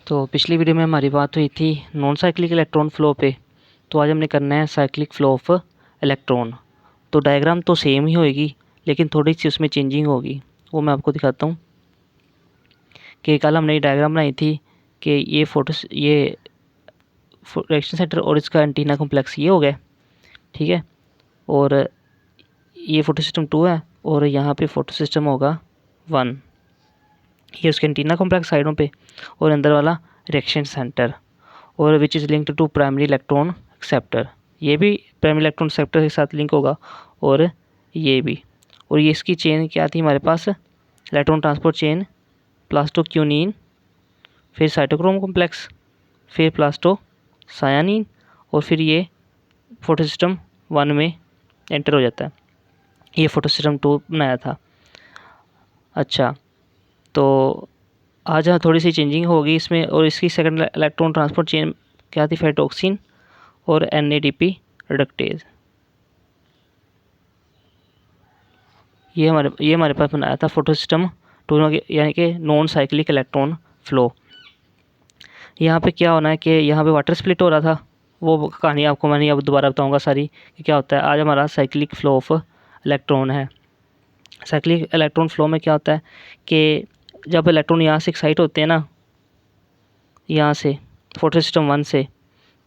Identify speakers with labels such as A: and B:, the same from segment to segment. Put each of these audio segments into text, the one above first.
A: तो पिछली वीडियो में हमारी बात हुई थी नॉन साइक्लिक इलेक्ट्रॉन फ़्लो पे। तो आज हमने करना है साइक्लिक फ़्लो ऑफ इलेक्ट्रॉन। तो डायग्राम तो सेम ही होएगी, लेकिन थोड़ी सी उसमें चेंजिंग होगी। वो मैं आपको दिखाता हूँ कि कल हमने ये डायग्राम बनाई थी कि ये रिएक्शन सेंटर और इसका एंटीना कॉम्प्लेक्स ये हो गया, ठीक है। और ये फोटो सिस्टम 2 है और यहाँ पे फोटो सिस्टम होगा 1। ये उसके एंटीना कॉम्प्लेक्स साइडों पे और अंदर वाला रिएक्शन सेंटर, और which is linked to primary electron acceptor. ये भी प्राइमरी इलेक्ट्रॉन एक्सेप्टर के साथ लिंक होगा, और ये भी। और ये इसकी चेन क्या थी हमारे पास, इलेक्ट्रॉन ट्रांसपोर्ट चेन, प्लास्टोक्यूनिन, फिर साइटोक्रोम कॉम्प्लेक्स, फिर प्लास्टोसायानिन, और फिर ये फोटो सिस्टम 1 में एंटर हो जाता है। ये फोटो सिस्टम 2 बनाया था। अच्छा, तो आज यहाँ थोड़ी सी चेंजिंग होगी इसमें, और इसकी सेकंड इलेक्ट्रॉन ट्रांसपोर्ट चेन क्या थी, फेटोक्सिन और NADP रिडक्टेज। ये हमारे पास बनाया था फोटो सिस्टम 2 यानी कि नॉन साइक्लिक इलेक्ट्रॉन फ्लो। यहाँ पे क्या होना है कि यहाँ पे वाटर स्प्लिट हो रहा था। वो कहानी आपको मैंने अब दोबारा बताऊँगा सारी कि क्या होता है। आज हमारा साइक्लिक फ़्लो ऑफ इलेक्ट्रॉन है। साइक्लिक इलेक्ट्रॉन फ्लो में क्या होता है कि जब इलेक्ट्रॉन यहाँ से एक्साइट होते हैं ना, यहाँ से फोटो सिस्टम 1 से,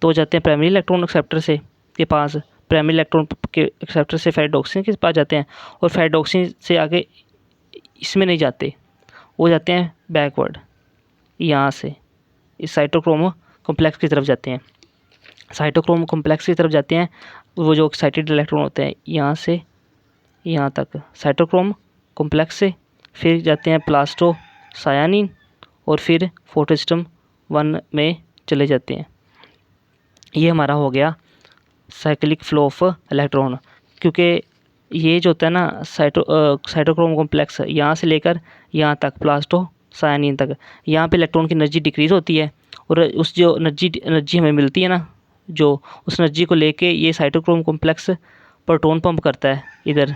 A: तो जाते हैं प्राइमरी इलेक्ट्रॉन एक्सेप्टर से के पास। प्राइमरी इलेक्ट्रॉन के एक्सेप्टर से फेरेडोक्सिन के पास जाते हैं, और फेरेडोक्सिन से आगे इसमें नहीं जाते, वो जाते हैं बैकवर्ड यहाँ से इस साइटोक्रोम कॉम्प्लेक्स की तरफ जाते हैं। साइटोक्रोम कॉम्प्लेक्स की तरफ जाते हैं वो जो एक्साइटेड इलेक्ट्रॉन होते हैं, यहाँ से यहाँ तक साइटोक्रोम कॉम्प्लेक्स से, फिर जाते हैं प्लास्टोसायानिन, और फिर फोटो सिस्टम 1 में चले जाते हैं। ये हमारा हो गया साइक्लिक फ़्लो ऑफ इलेक्ट्रॉन। क्योंकि ये जो होता है ना साइटोक्रोम कॉम्प्लेक्स, यहाँ से लेकर यहाँ तक प्लास्टोसायानिन तक, यहाँ पे इलेक्ट्रॉन की एनर्जी डिक्रीज़ होती है, और उस जो एनर्जी हमें मिलती है ना, जो उस एनर्जी को लेके ये साइटोक्रोम कॉम्प्लेक्स प्रोटॉन पंप करता है इधर।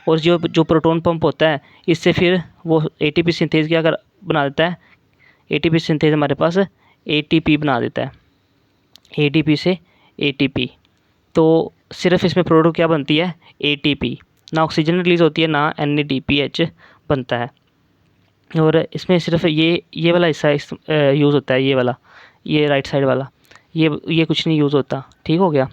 A: और जो प्रोटॉन पंप होता है, इससे फिर वो ATP सिंथेज क्या बना देता है। ATP सिंथेज हमारे पास ATP बना देता है, ADP से ATP। तो सिर्फ इसमें प्रोडक्ट क्या बनती है, ATP। ना ऑक्सीजन रिलीज़ होती है, ना NADPH बनता है। और इसमें सिर्फ ये वाला हिस्सा यूज़ होता है, ये वाला, ये राइट साइड वाला, ये कुछ नहीं यूज़ होता। ठीक हो गया।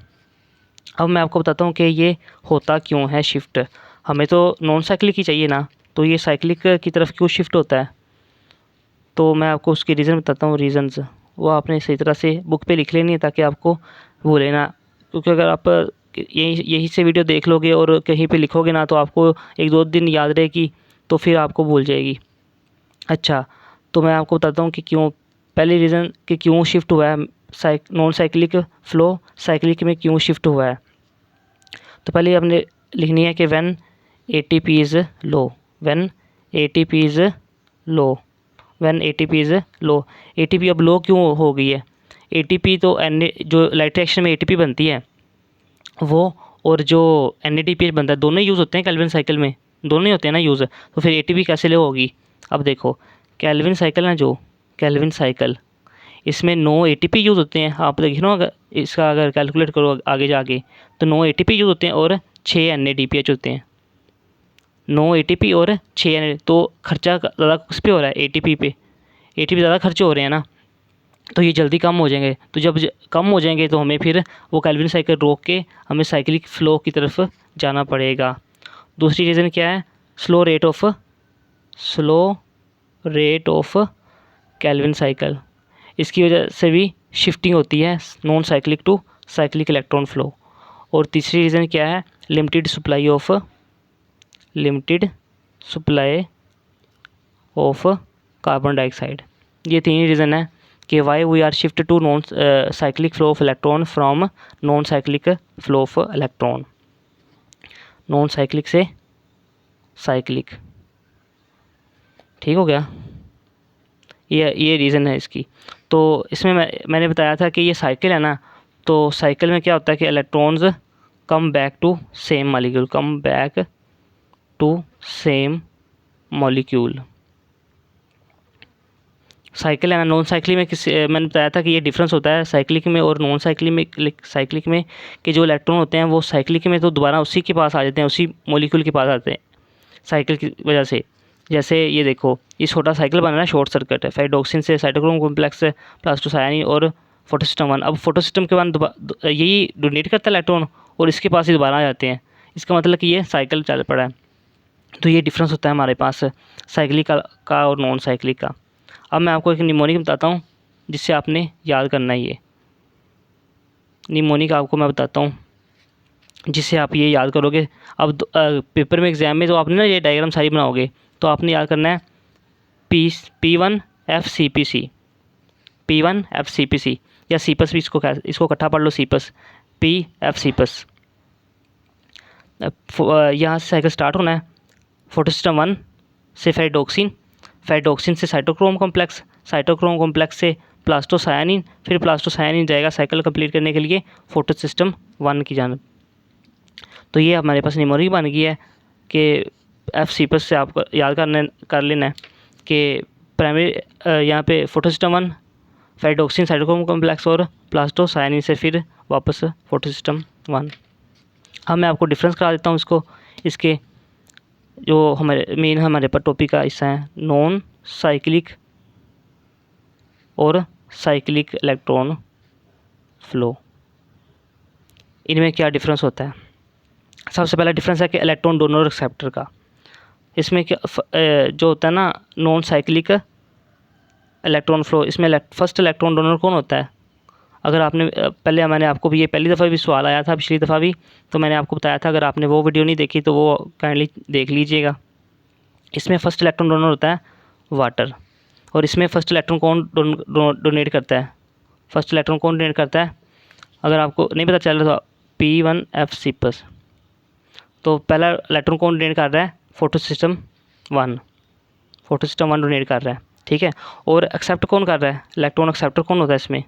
A: अब मैं आपको बताता हूँ कि ये होता क्यों है शिफ्ट। हमें तो नॉन साइक्लिक ही चाहिए ना, तो ये साइक्लिक की तरफ क्यों शिफ्ट होता है। तो मैं आपको उसके रीज़न बताता हूँ। रीज़न्स वो आपने सही तरह से बुक पे लिख लेनी है, ताकि आपको भूले ना। क्योंकि अगर आप यही से वीडियो देख लोगे और कहीं पे लिखोगे ना, तो आपको 1-2 दिन याद रहेगी, तो फिर आपको भूल जाएगी। अच्छा, तो मैं आपको बताता हूँ कि क्यों। पहले रीज़न कि क्यों शिफ्ट हुआ है नॉन साइक्लिक फ़्लो साइक्लिक में क्यों शिफ्ट हुआ है। तो पहले आपने लिखनी है कि when ATP is low, when ATP is low, when ATP is low. ATP अब लो क्यों हो गई है। ATP तो जो लाइट रिएक्शन में ATP बनती है वो, और जो NADPH बनता है, दोनों यूज़ होते हैं केल्विन साइकिल में, दोनों ही होते हैं ना यूज़। तो फिर ATP कैसे लो होगी। अब देखो, केल्विन साइकिल ना, जो केल्विन साइकिल, इसमें 9 ATP यूज़ होते हैं। आप देखिए ना, अगर इसका अगर कैलकुलेट करो आगे जाके, तो 9 ATP यूज़ होते हैं और 6 NADPH होते हैं। 9 ATP और 6 NADPH। तो खर्चा ज़्यादा किस पे हो रहा है, ATP पे। ATP ज़्यादा खर्चे हो रहे हैं ना, तो ये जल्दी कम हो जाएंगे। तो जब कम हो जाएंगे, तो हमें फिर वो केल्विन साइकिल रोक के हमें साइक्लिक फ़्लो की तरफ जाना पड़ेगा। दूसरी रीज़न क्या है, slow rate of Calvin cycle. इसकी वजह से भी शिफ्टिंग होती है non cyclic to cyclic electron flow. और तीसरी रीज़न क्या है, limited supply of carbon dioxide. ये 3 रीज़न है कि why we are shift to non cyclic flow of electron from non cyclic flow of electron, non cyclic से cyclic. ठीक हो गया। ये रीज़न है इसकी। तो इसमें मैंने बताया था कि ये साइकिल है ना, तो साइकिल में क्या होता है कि electrons come back to same molecule. Cycle है ना, नॉन साइक्लिक में मैंने बताया था कि ये डिफरेंस होता है साइक्लिक में और नॉन साइक्लिक में कि जो इलेक्ट्रॉन होते हैं वो साइक्लिक में तो दोबारा उसी के पास आ जाते हैं, उसी मॉलिक्यूल के पास आते हैं साइकिल की वजह से। जैसे ये देखो, ये छोटा साइकिल बना है, शॉर्ट सर्किट है, फेरिडोक्सिन से साइटोक्रोम कॉम्प्लेक्स से प्लास्टोसायनिन और फोटोसिस्टम 1। अब फोटोसिस्टम के बाद यही डोनेट करता है इलेक्ट्रॉन और इसके पास ही दोबारा आ जाते हैं। इसका मतलब कि ये साइकिल चल पड़ा है। तो ये डिफरेंस होता है हमारे पास साइक्लिक का और नॉन साइक्लिक का। अब मैं आपको एक निमोनिक बताता हूँ जिससे आपने याद करना है। ये निमोनिक आपको मैं बताता हूँ जिससे आप ये याद करोगे। अब पेपर में एग्ज़ाम में तो आपने ना ये डायग्राम सारी बनाओगे तो आपने याद करना है P1 FCPC, P1 FCPC या सीपस भी इसको इकट्ठा पढ़ लो, सीपस PF सीपस। यहाँ से साइकिल स्टार्ट होना है फोटोसिस्टम 1 से फेरिडोक्सिन से साइटोक्रोम कॉम्प्लेक्स से प्लास्टोसायनिन, फिर प्लास्टोसायनिन जाएगा साइकिल कंप्लीट करने के लिए फोटोसिस्टम 1 की जानब। तो ये हमारे पास निमोनिक बन गई है कि एफ सीपस से आपको याद कर लेना है कि प्राइमरी यहाँ पे फोटोसिस्टम 1 फेरिडोक्सिन साइटोक्रोम कॉम्प्लेक्स और प्लास्टोसायनिन से फिर वापस फोटोसिस्टम 1। अब मैं आपको डिफरेंस करा देता हूँ इसके जो हमारे पर टॉपिक का हिस्सा है, नॉन साइक्लिक और साइक्लिक इलेक्ट्रॉन फ्लो। इनमें क्या डिफरेंस होता है? सबसे पहला डिफरेंस है कि इलेक्ट्रॉन डोनर एक्सेप्टर का। इसमें क्या जो होता है ना नॉन साइक्लिक इलेक्ट्रॉन फ्लो, इसमें फर्स्ट इलेक्ट्रॉन डोनर कौन होता है? अगर आपने मैंने आपको भी ये पहली दफ़ा भी सवाल आया था, पिछली दफ़ा भी, तो मैंने आपको बताया था। अगर आपने वो वीडियो नहीं देखी तो वो काइंडली देख लीजिएगा। इसमें फर्स्ट इलेक्ट्रॉन डोनर होता है वाटर। और इसमें फर्स्ट इलेक्ट्रॉन कौन डोनेट करता है? फर्स्ट इलेक्ट्रॉन कौन डोनेट करता है? अगर आपको नहीं पता चल रहा तो P1 F सीपस। तो पहला इलेक्ट्रॉन कौन डोनेट कर रहा है? फोटोसिस्टम 1 डोनेट कर रहा है, ठीक है। और एक्सेप्ट कौन कर रहा है? इलेक्ट्रॉन एक्सेप्टर कौन होता है इसमें?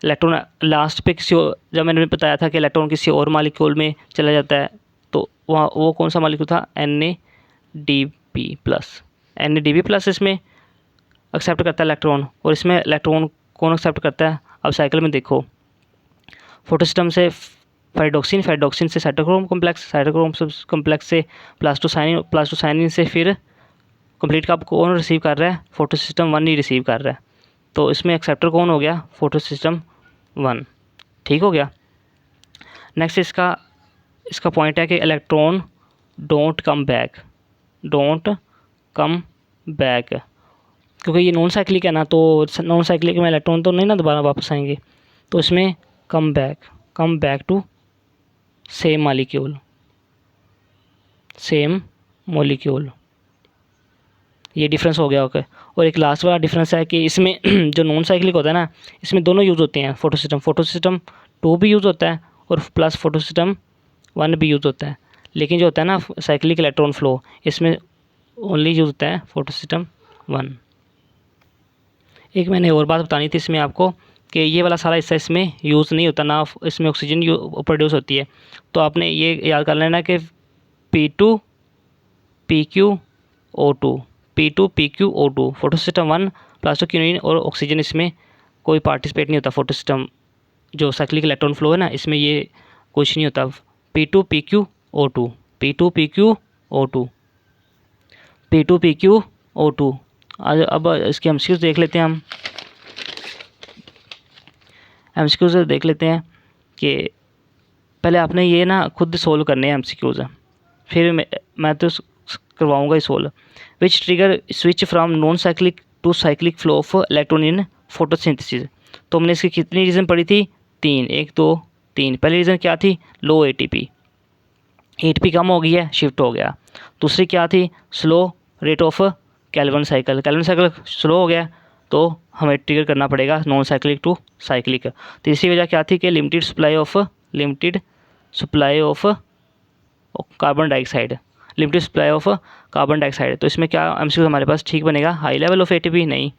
A: इलेक्ट्रॉन लास्ट पे जब मैंने बताया था कि इलेक्ट्रॉन किसी और मॉलिक्यूल में चला जाता है तो वहाँ वो कौन सा मॉलिक्यूल था? NADP+। इसमें एक्सेप्ट करता है इलेक्ट्रॉन। और इसमें इलेक्ट्रॉन कौन एक्सेप्ट करता है? अब साइकिल में देखो, फोटोसिस्टम से फेरिडोक्सिन से साइटोक्रोम कॉम्प्लेक्स से प्लास्टोसायनिन से फिर कंप्लीट कब कौन रिसीव कर रहा है? फोटोसिस्टम 1 ही रिसीव कर रहा है। तो इसमें एक्सेप्टर कौन हो गया? फोटोसिस्टम 1, ठीक हो गया। नेक्स्ट इसका पॉइंट है कि इलेक्ट्रॉन डोंट कम बैक, क्योंकि ये नॉन साइक्लिक है ना, तो नॉन साइक्लिक में इलेक्ट्रॉन तो नहीं ना दोबारा वापस आएंगे। तो इसमें come back to same molecule. ये डिफरेंस हो गया, ओके। और एक लास्ट वाला डिफरेंस है कि इसमें जो नॉन साइक्लिक होता है ना, इसमें दोनों यूज़ होते हैं। फोटोसिस्टम 2 भी यूज़ होता है और प्लस फोटोसिस्टम 1 भी यूज़ होता है। लेकिन जो होता है ना साइक्लिक इलेक्ट्रॉन फ्लो, इसमें ओनली यूज़ होता है फोटोसिस्टम 1। एक मैंने और बात बतानी थी इसमें आपको कि ये वाला सारा हिस्सा इसमें यूज़ नहीं होता ना, इसमें ऑक्सीजन प्रोड्यूस होती है। तो आपने ये याद कर लेना कि P2 PQ O2 फोटोसिस्टम 1 प्लास्टोक्यूनिन और ऑक्सीजन, इसमें कोई पार्टिसिपेट नहीं होता। फोटोसिस्टम जो साइक्लिक इलेक्ट्रॉन फ्लो है ना, इसमें ये कुछ नहीं होता। P2 PQ O2। अब इसके एमसीक्यूज़ देख लेते हैं हम। एमसीक्यूज़ देख लेते हैं कि पहले आपने ये ना खुद सोल्व करने हैं एमसीक्यूज़, फिर मैं तो करवाऊँगा ही solve. Which trigger switch from non cyclic to cyclic flow of electron in photosynthesis. तो हमने इसकी कितनी रीज़न पढ़ी थी? 3, 1 2 3। पहली रीज़न क्या थी? लो ATP कम हो गई है, शिफ्ट हो गया। दूसरी क्या थी? Slow rate of Calvin cycle slow हो गया, तो हमें ट्रिगर करना पड़ेगा नॉन साइक्लिक टू साइक्लिक। तीसरी वजह क्या थी कि limited supply of carbon dioxide. तो इसमें क्या एमसीक्यू हमारे पास ठीक बनेगा? हाई लेवल ऑफ ATP नहीं,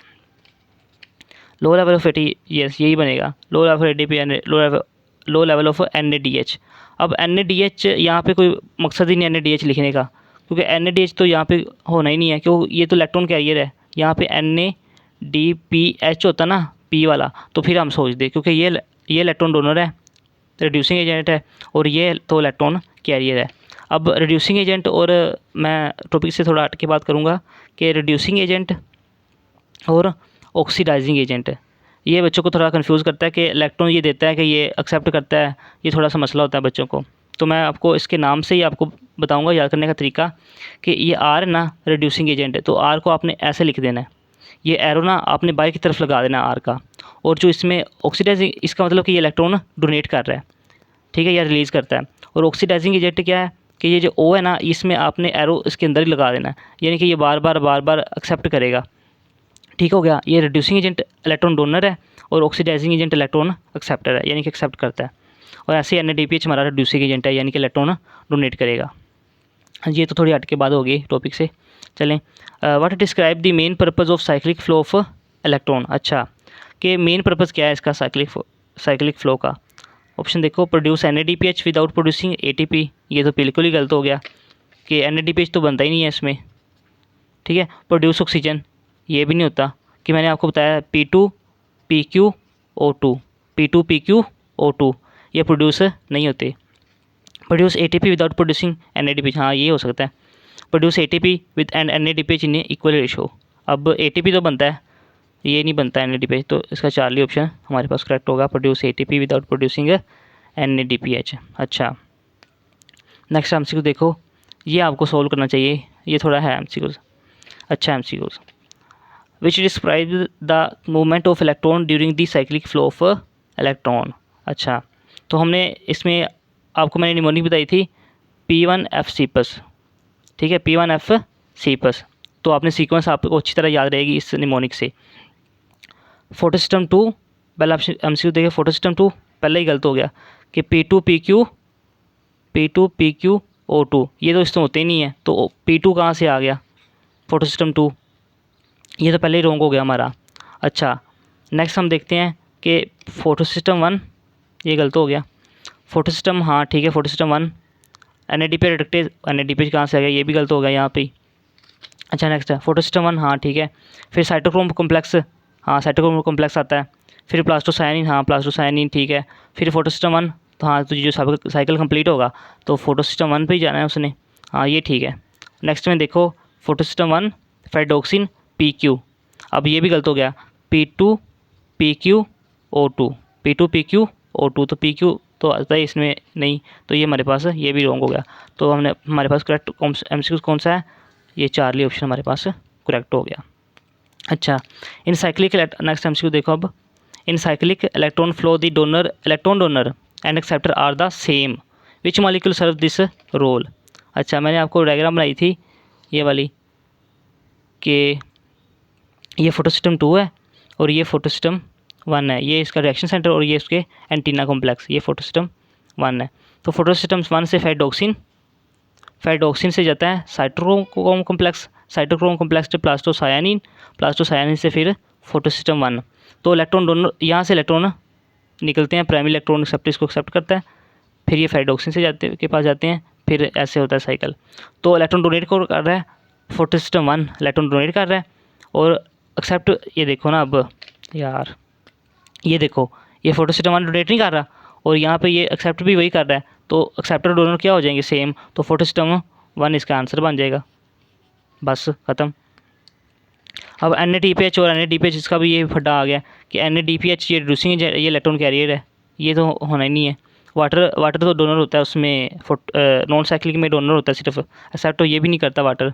A: low level of ATP, yes यही बनेगा। Low level of ATP and low level of NADH। अब NADH यहाँ पे कोई मकसद ही नहीं NADH लिखने का, क्योंकि NADH तो यहाँ पे होना ही नहीं है, क्योंकि ये तो इलेक्ट्रॉन कैरियर है। यहाँ पे DPH होता ना P वाला, तो फिर हम सोच दें, क्योंकि ये इलेक्ट्रॉन डोनर है, रिड्यूसिंग एजेंट है, और ये तो इलेक्ट्रॉन कैरियर है। अब रिड्यूसिंग एजेंट, और मैं टॉपिक से थोड़ा हट के बात करूँगा कि रिड्यूसिंग एजेंट और ऑक्सीडाइजिंग एजेंट, ये बच्चों को थोड़ा कंफ्यूज करता है कि इलेक्ट्रॉन ये देता है कि ये एक्सेप्ट करता है, ये थोड़ा सा मसला होता है बच्चों को। तो मैं आपको इसके नाम से ही आपको बताऊंगा याद करने का तरीका कि ये आर ना रिड्यूसिंग एजेंट है, तो आर को आपने ऐसे लिख देना है, ये एरो ना आपने बाई की तरफ लगा देना आर का, और जो इसमें ऑक्सीडाइजिंग, इसका मतलब कि ये इलेक्ट्रॉन डोनेट कर रहा है, ठीक है, या रिलीज़ करता है। और ऑक्सीडाइजिंग एजेंट क्या है कि ये जो ओ है ना, इसमें आपने एरो इसके अंदर ही लगा देना है, यानी कि ये बार बार एक्सेप्ट करेगा। ठीक हो गया, ये रिड्यूसिंग एजेंट इलेक्ट्रॉन डोनर है और ऑक्सीडाइजिंग एजेंट इलेक्ट्रॉन एक्सेप्टर है, यानी कि एक्सेप्ट करता है। और ऐसे NADPH हमारा रिड्यूसिंग एजेंट है, यानी कि इलेक्ट्रॉन डोनेट करेगा। ये तो थोड़ी हट के बात होगी टॉपिक से। चलें, what describe the main purpose of cyclic flow of electron. अच्छा, कि मेन पर्पज़ क्या है इसका साइक्लिक फ़्लो का। ऑप्शन देखो, produce NADPH without producing ATP, ये तो बिल्कुल ही गलत हो गया कि NADPH तो बनता ही नहीं है इसमें। ठीक है, प्रोड्यूस ऑक्सीजन, ये भी नहीं होता, कि मैंने आपको बताया P2PqO2, P2PqO2 ये प्रोड्यूस नहीं होते। Produce ATP without producing NADPH, हाँ ये हो सकता है। Produce ATP with and NADPH in equal ratio, अब ATP तो बनता है, ये नहीं बनता NADPH, तो इसका चार्ली ऑप्शन हमारे पास करेक्ट होगा, produce ATP without producing NADPH। अच्छा, नेक्स्ट MCQ देखो, ये आपको सोल्व करना चाहिए, ये थोड़ा है MCQ। अच्छा, MCQ which describe the movement of electron during the cyclic flow of electron. अच्छा, तो हमने इसमें आपको मैंने निमोनिक बताई थी P1F+, ठीक है, P1F+, तो आपने सीक्वेंस आपको अच्छी तरह याद रहेगी इस निमोनिक से। फोटो सिस्टम 2, पहले आप MCQ देखिए, फोटो सिस्टम 2 पहले ही गलत हो गया कि P2PqO2, ये तो इसमें होते ही नहीं है, तो P2 कहाँ से आ गया, फोटो सिस्टम 2, ये तो पहले ही रॉन्ग हो गया हमारा। अच्छा, नेक्स्ट हम देखते हैं कि फोटो सिस्टम 1, ये गलत हो गया। फोटो सिस्टम, हाँ ठीक है, photo system 1 NADPH reductase, NADPH कहाँ से आ गया, ये भी गलत हो गया यहाँ पे। अच्छा, नेक्स्ट है फोटो सिस्टम 1, हाँ ठीक है। फिर साइटोक्रोम कॉम्प्लेक्स, हाँ साइटोक्रोम कॉम्प्लेक्स आता है। फिर प्लास्टोसायनिन, हाँ प्लास्टोसायनिन ठीक है। फिर फोटो सिस्टम 1, तो हाँ, तो जो साइकिल कंप्लीट होगा तो फोटो सिस्टम 1 पे ही जाना है उसने, हाँ ये ठीक है। नेक्स्ट में देखो, फोटो सिस्टम 1 फेडोक्सिन PQ, अब ये भी गलत हो गया, P2PqO2, P2PqO2, तो PQ तो आता है इसमें नहीं, तो ये हमारे पास ये भी रॉन्ग हो गया। तो हमने हमारे पास करेक्ट MCQ कौन सा है, ये चार्ली ऑप्शन हमारे पास करेक्ट हो गया। अच्छा, इन साइक्लिक, नेक्स्ट MCQ देखो अब, in cyclic electron flow the donor, electron donor and acceptor are the same, which molecule serve this role. अच्छा, मैंने आपको डायग्राम बनाई थी ये वाली कि ये फोटो सिस्टम 2 है और ये फोटो सिस्टम 1 है, ये इसका रिएक्शन सेंटर और ये इसके एंटीना कॉम्प्लेक्स, ये फोटो सिस्टम 1 है। तो फोटो सिस्टम 1 से फेडोक्सिन से जाता है साइटोक्रोम कॉम्प्लेक्स, साइटोक्रोम कॉम्प्लेक्स से प्लास्टोसायनिन से फिर फोटो सिस्टम 1। तो इलेक्ट्रॉन डोनर, यहाँ से इलेक्ट्रॉन निकलते हैं, प्राइमरी इलेक्ट्रॉन एक्सेप्टर इसको एक्सेप्ट करता है, फिर ये फेडोक्सिन से के पास जाते हैं, फिर ऐसे होता है साइकिल। तो इलेक्ट्रॉन डोनेट कर रहा है, फोटो सिस्टम 1 इलेक्ट्रॉन डोनेट कर रहा है और एक्सेप्ट, ये देखो ना, अब यार ये देखो, ये फोटो सिस्टम 1 डोनेट नहीं कर रहा और यहाँ पे ये एक्सेप्ट भी वही कर रहा है, तो एक्सेप्टर डोनर क्या हो जाएंगे, सेम, तो फोटो सिस्टम 1 इसका आंसर बन जाएगा, बस ख़त्म। अब NADPH और NADPH, इसका भी ये फड्डा आ गया कि NADPH ये रिड्यूसिंग, ये इलेक्ट्रॉन कैरियर है, ये तो होना ही नहीं है। वाटर तो डोनर होता है उसमें, नॉन साइक्लिक में डोनर होता है सिर्फ, एक्सेप्ट तो ये भी नहीं करता वाटर।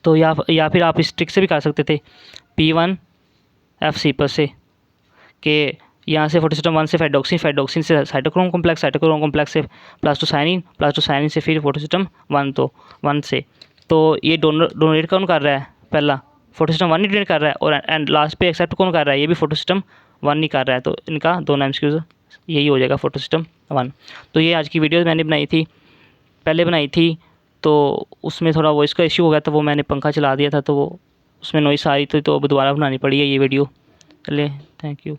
A: तो या फिर आप इस ट्रिक से भी कर सकते थे P1F+ से, कि यहाँ से फोटो सिस्टम 1 से फेडोक्सिन से साइटोक्रोम कॉम्प्लेक्स से प्लास्टोसायनिन से फिर फोटो सिस्टम 1, तो 1 से, तो ये डोनेट कौन कर रहा है, पहला फोटो सिस्टम 1 ही डोनेट कर रहा है, और एंड लास्ट पे एक्सेप्ट कौन कर रहा है, ये भी फोटो सिस्टम 1 ही कर रहा है, तो इनका दोनों MCQ यही हो जाएगा, फोटो सिस्टम 1। तो ये आज की वीडियो मैंने पहले बनाई थी, तो उसमें थोड़ा वॉइस का इश्यू हो गया था, वो मैंने पंखा चला दिया था, तो वो उसमें नॉइस आ रही थी, तो अब दोबारा बनानी पड़ी है ये वीडियो। चलिए, थैंक यू।